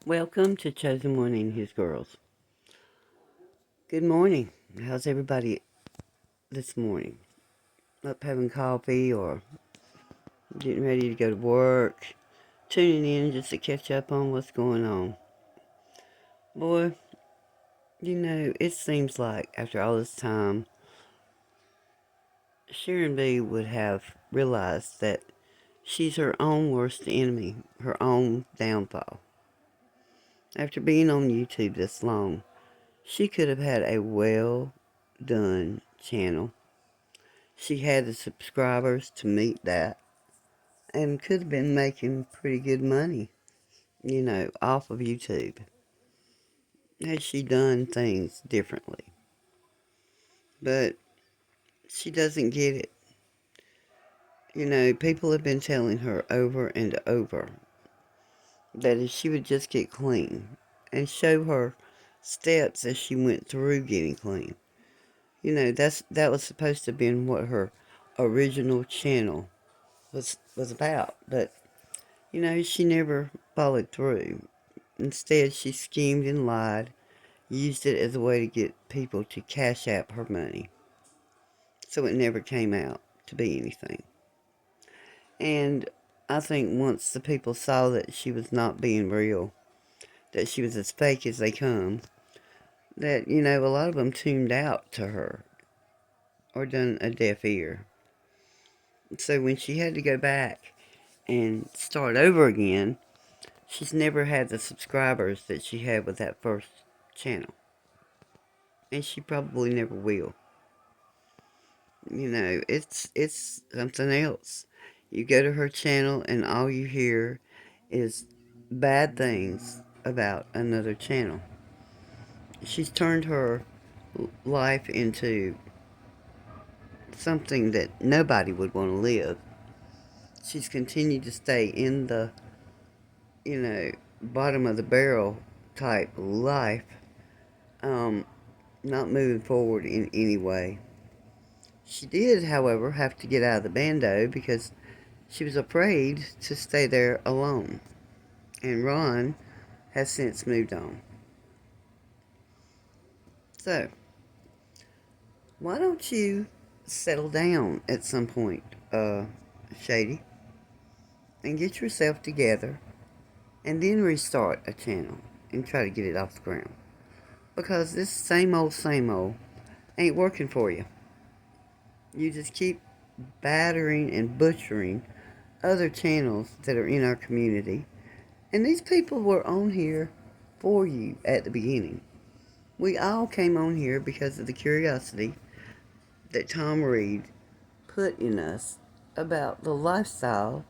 Welcome to Chosen One and His Girls. Good morning. How's everybody this morning? Up having coffee or getting ready to go to work? Tuning in just to catch up on what's going on. Boy, it seems like after all this time, Sharon B would have realized that she's her own worst enemy, her own downfall. After being on YouTube this long, she could have had a well done channel. She had the subscribers to meet that and could have been making pretty good money, off of YouTube had she done things differently. But she doesn't get it. People have been telling her over and over that if she would just get clean and show her steps as she went through getting clean. That was supposed to have been what her original channel was about. But she never followed through. Instead, she schemed and lied, used it as a way to get people to cash app her money. So it never came out to be anything. And I think once the people saw that she was not being real, that she was as fake as they come, that, a lot of them tuned out to her or done a deaf ear. So when she had to go back and start over again, she's never had the subscribers that she had with that first channel. And she probably never will. It's something else. You go to her channel and all you hear is bad things about another channel. She's turned her life into something that nobody would want to live. She's continued to stay in the, you know, bottom of the barrel type life, um, not moving forward in any way. She did, however, have to get out of the bando because she was afraid to stay there alone. And Ron has since moved on. So, why don't you settle down at some point, Shady, and get yourself together and then restart a channel and try to get it off the ground? Because this same old ain't working for you. You just keep battering and butchering other channels that are in our community. And these people were on here for you at the beginning. We all came on here because of the curiosity that Tom Reed put in us about the lifestyle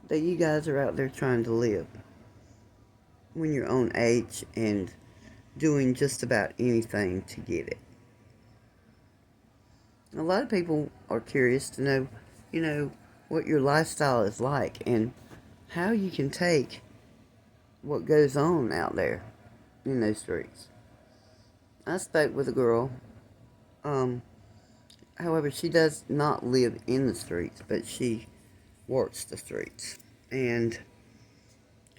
that you guys are out there trying to live when you're on H and doing just about anything to get it. A lot of people are curious to know, what your lifestyle is like and how you can take what goes on out there in those streets. I spoke with a girl. However, she does not live in the streets, but she works the streets. And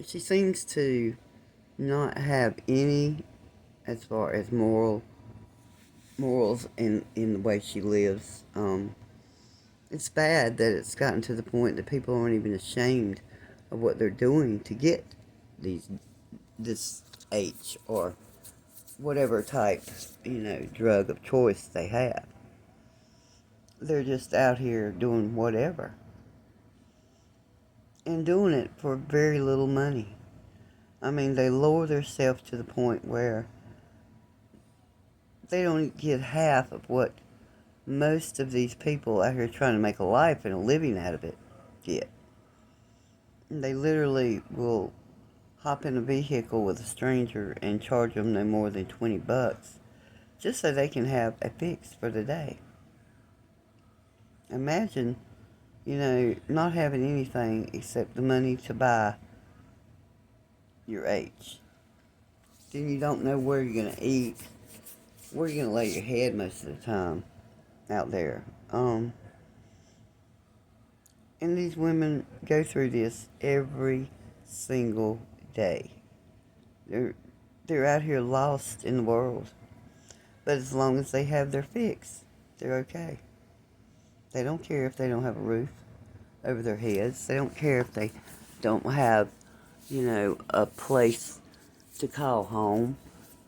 she seems to not have any as far as morals in the way she lives. It's bad that it's gotten to the point that people aren't even ashamed of what they're doing to get this H or whatever type, drug of choice they have. They're just out here doing whatever. And doing it for very little money. I mean, they lower themselves to the point where they don't get half of what most of these people out here trying to make a life and a living out of it get. And they literally will hop in a vehicle with a stranger and charge them no more than $20 just so they can have a fix for the day. Imagine, not having anything except the money to buy your H. Then you don't know where you're going to eat, where you're going to lay your head most of the time out there. And these women go through this every single day. They're, they're out here lost in the world. But as long as they have their fix, they're okay. They don't care if they don't have a roof over their heads. They don't care if they don't have, a place to call home.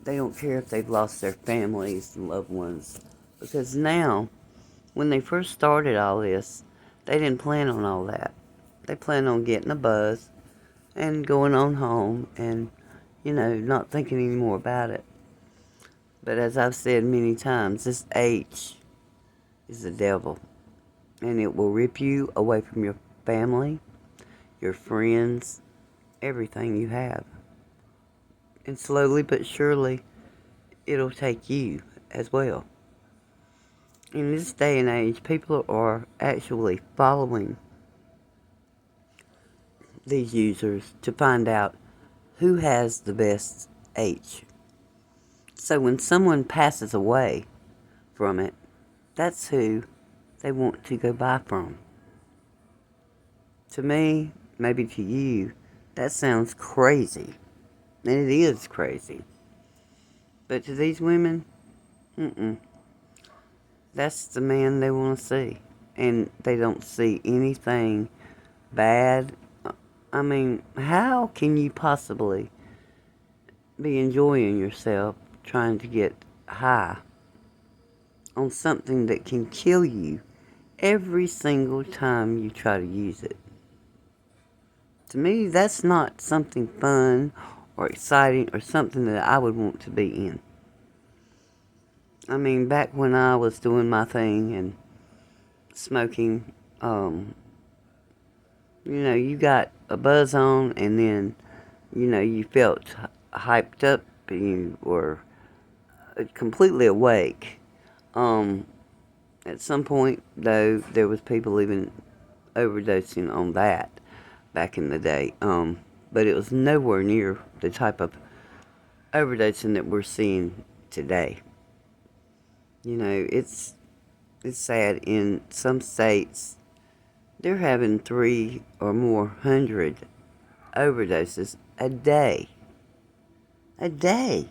They don't care if they've lost their families and loved ones. Because now, when they first started all this, they didn't plan on all that. They planned on getting a buzz and going on home and, not thinking any more about it. But as I've said many times, this H is the devil. And it will rip you away from your family, your friends, everything you have. And slowly but surely, it'll take you as well. In this day and age, people are actually following these users to find out who has the best H. So when someone passes away from it, that's who they want to go buy from. To me, maybe to you, that sounds crazy. And it is crazy. But to these women, that's the man they want to see. And they don't see anything bad. I mean, how can you possibly be enjoying yourself trying to get high on something that can kill you every single time you try to use it? To me, that's not something fun or exciting or something that I would want to be in. I mean, back when I was doing my thing and smoking, you got a buzz on and then, you felt hyped up and you were completely awake. At some point, though, there was people even overdosing on that back in the day. But it was nowhere near the type of overdosing that we're seeing today. It's sad. In some states, they're having 3 or more hundred overdoses a day. A day.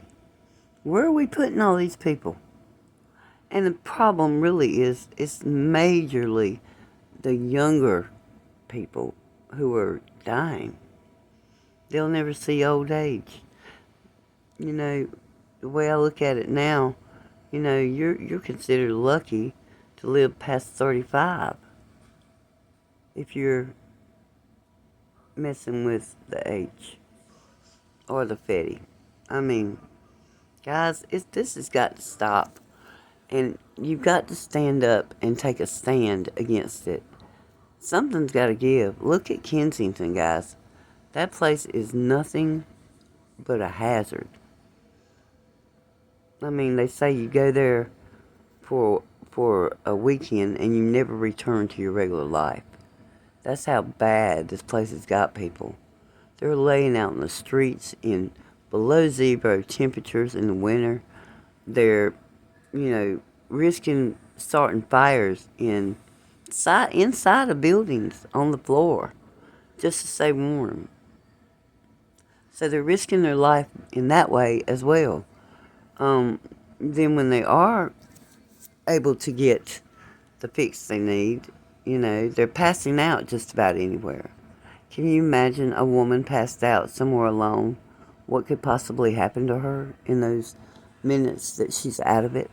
Where are we putting all these people? And the problem really is, it's majorly the younger people who are dying. They'll never see old age. The way I look at it now, you're considered lucky to live past 35 if you're messing with the H or the Fetty. I mean, guys, this has got to stop. And you've got to stand up and take a stand against it. Something's got to give. Look at Kensington, guys. That place is nothing but a hazard. I mean, they say you go there for a weekend and you never return to your regular life. That's how bad this place has got people. They're laying out in the streets in below zero temperatures in the winter. They're, risking starting fires inside of buildings on the floor just to stay warm. So they're risking their life in that way as well. Then when they are able to get the fix they need, they're passing out just about anywhere. Can you imagine a woman passed out somewhere alone? What could possibly happen to her in those minutes that she's out of it?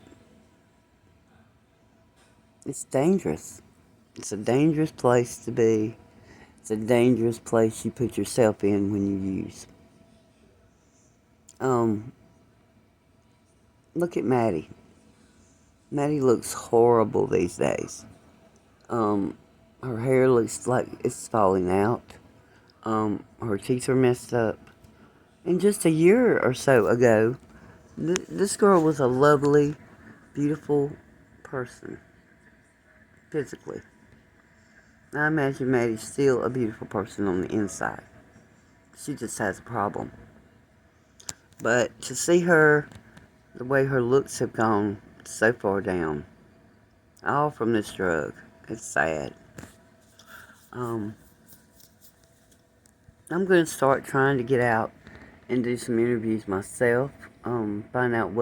It's dangerous. It's a dangerous place to be. It's a dangerous place you put yourself in when you use. Look at Maddie. Maddie looks horrible these days. Her hair looks like it's falling out. Her teeth are messed up. And just a year or so ago, this girl was a lovely, beautiful person, physically. I imagine Maddie's still a beautiful person on the inside. She just has a problem. But to see her, the way her looks have gone so far down, all from this drug, it's sad. I'm going to start trying to get out and do some interviews myself. Find out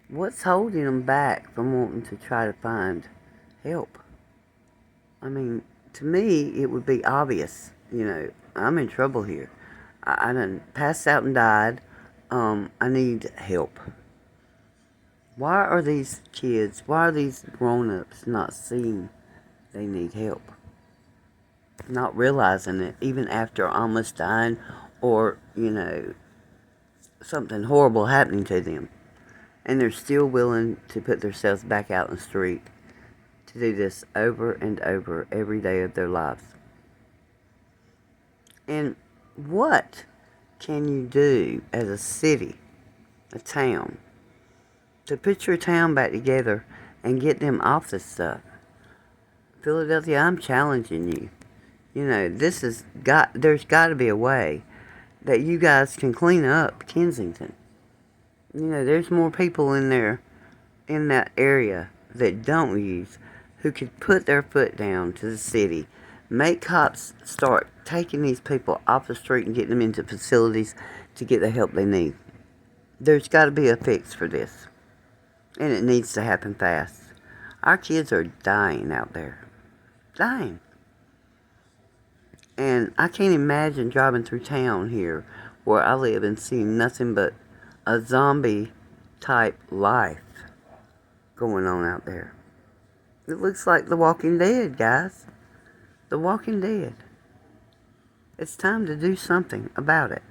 what's holding them back from wanting to try to find help. I mean, to me, it would be obvious. I'm in trouble here. I done passed out and died. I need help. Why are these kids, why are these grown-ups not seeing they need help? Not realizing it, even after almost dying or, something horrible happening to them. And they're still willing to put themselves back out in the street to do this over and over every day of their lives. And what can you do as a city, a town, to put your town back together and get them off this stuff? Philadelphia, I'm challenging you. There's got to be a way that you guys can clean up Kensington. There's more people in there, in that area, that don't use, who could put their foot down to the city, make cops start taking these people off the street and getting them into facilities to get the help they need. There's got to be a fix for this, and it needs to happen fast. Our kids are dying out there. Dying. And I can't imagine driving through town here where I live and seeing nothing but a zombie type life going on out there. It looks like The Walking Dead, guys. The Walking Dead. It's time to do something about it.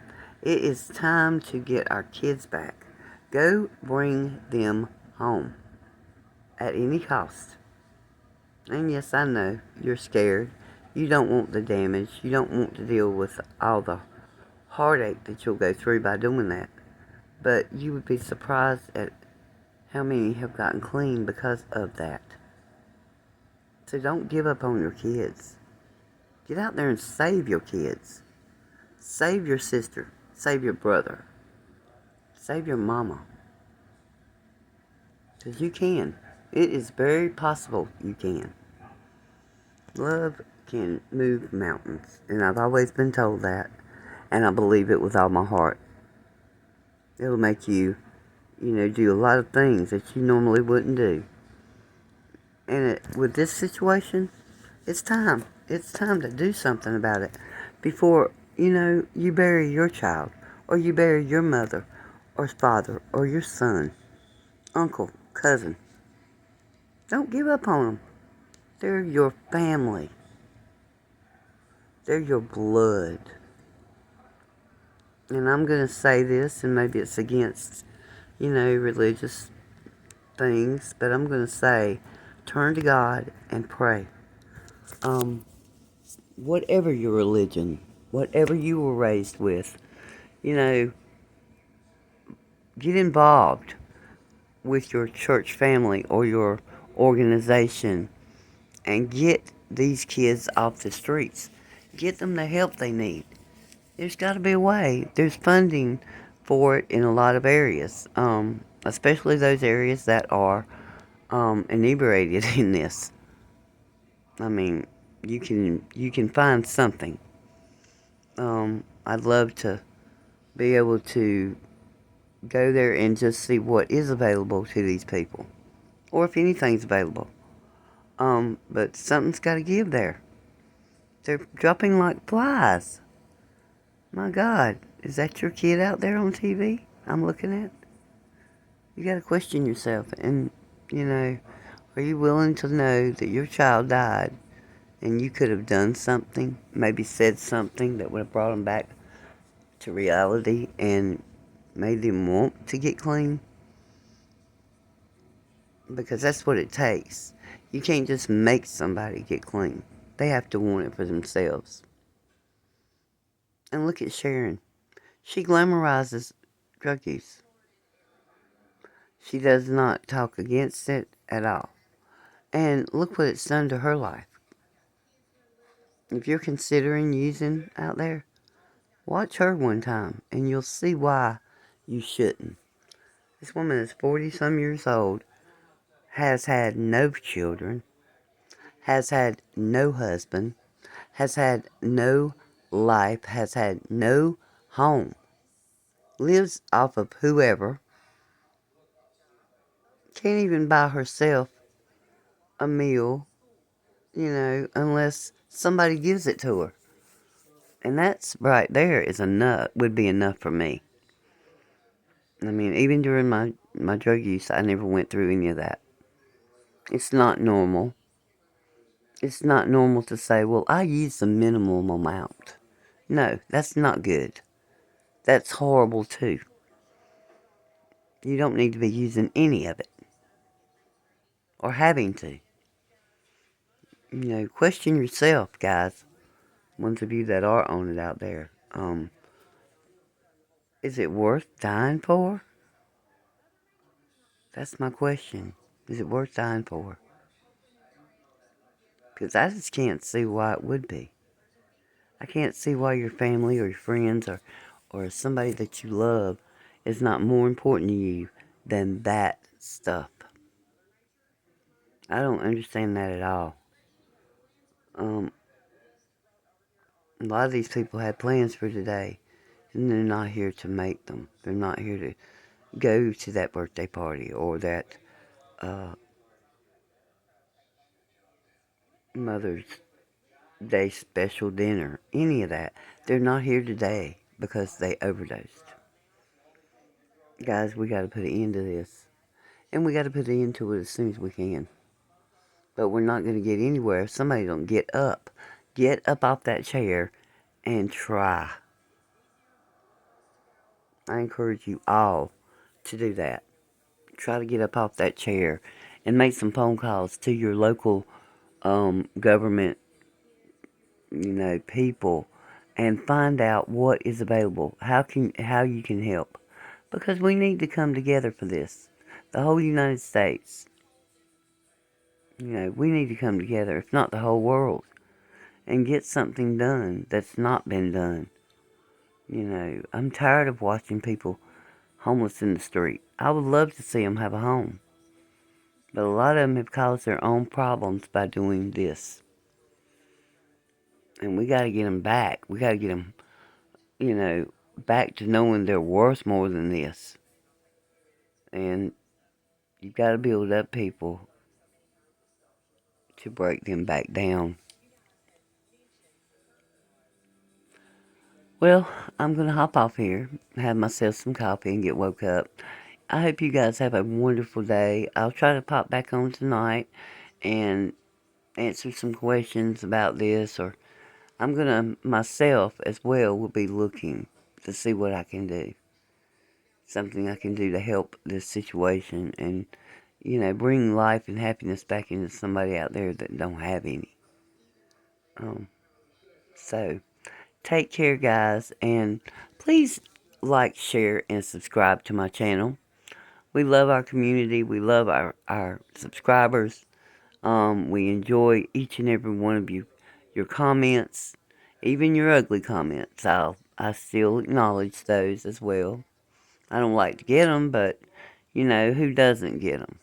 It is time to get our kids back. Go bring them home at any cost. And yes, I know you're scared. You don't want the damage. You don't want to deal with all the heartache that you'll go through by doing that. But you would be surprised at how many have gotten clean because of that. So don't give up on your kids. Get out there and save your kids. Save your sister. Save your brother. Save your mama. Because you can. It is very possible you can. Love can move mountains. And I've always been told that. And I believe it with all my heart. It'll make you, do a lot of things that you normally wouldn't do. And with this situation, it's time. It's time to do something about it before, you bury your child, or you bury your mother, or father, or your son, uncle, cousin. Don't give up on them. They're your family. They're your blood. And I'm going to say this, and maybe it's against, religious things, but I'm going to say, turn to God and pray. Whatever your religion, whatever you were raised with, get involved with your church family or your organization and get these kids off the streets. Get them the help they need. There's got to be a way. There's funding for it in a lot of areas, especially those areas that are inebriated in this. I mean, you can find something. I'd love to be able to go there and just see what is available to these people, or if anything's available. But something's got to give there. They're dropping like flies. My God, is that your kid out there on TV I'm looking at? You got to question yourself, and are you willing to know that your child died? And you could have done something, maybe said something that would have brought them back to reality and made them want to get clean. Because that's what it takes. You can't just make somebody get clean. They have to want it for themselves. And look at Sharon. She glamorizes drug use. She does not talk against it at all. And look what it's done to her life. If you're considering using out there, watch her one time, and you'll see why you shouldn't. This woman is 40-some years old, has had no children, has had no husband, has had no life, has had no home. lives off of whoever, can't even buy herself a meal, unless somebody gives it to her. And that's right there is enough, would be enough for me. I mean, even during my drug use, I never went through any of that. It's not normal. It's not normal to say, well, I used the minimum amount. No, that's not good. That's horrible too. You don't need to be using any of it. Or having to. Question yourself, guys. Ones of you that are on it out there. Is it worth dying for? That's my question. Is it worth dying for? Because I just can't see why it would be. I can't see why your family or your friends or somebody that you love is not more important to you than that stuff. I don't understand that at all. A lot of these people had plans for today, and they're not here to make them. They're not here to go to that birthday party or that Mother's Day special dinner, any of that. They're not here today because they overdosed. Guys, we got to put an end to this. And we got to put an end to it as soon as we can. But we're not going to get anywhere if somebody don't get up. Get up off that chair and try. I encourage you all to do that. Try to get up off that chair and make some phone calls to your local government, people, and find out what is available. How you can help, because we need to come together for this. The whole United States. We need to come together, if not the whole world, and get something done that's not been done. I'm tired of watching people homeless in the street. I would love to see them have a home. But a lot of them have caused their own problems by doing this. And we got to get them back. We got to get them, back to knowing they're worth more than this. And you've got to build up people to break them back down. Well, I'm going to hop off here, have myself some coffee, and get woke up. I hope you guys have a wonderful day. I'll try to pop back on tonight and answer some questions about this, or I'm going to, myself as well, will be looking to see what I can do. Something I can do to help this situation and, bring life and happiness back into somebody out there that don't have any. So, take care, guys, and please like, share, and subscribe to my channel. We love our community. We love our subscribers. We enjoy each and every one of you. Your comments, even your ugly comments, I still acknowledge those as well. I don't like to get them, but, who doesn't get them?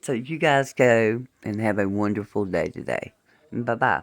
So you guys go and have a wonderful day today. Bye-bye.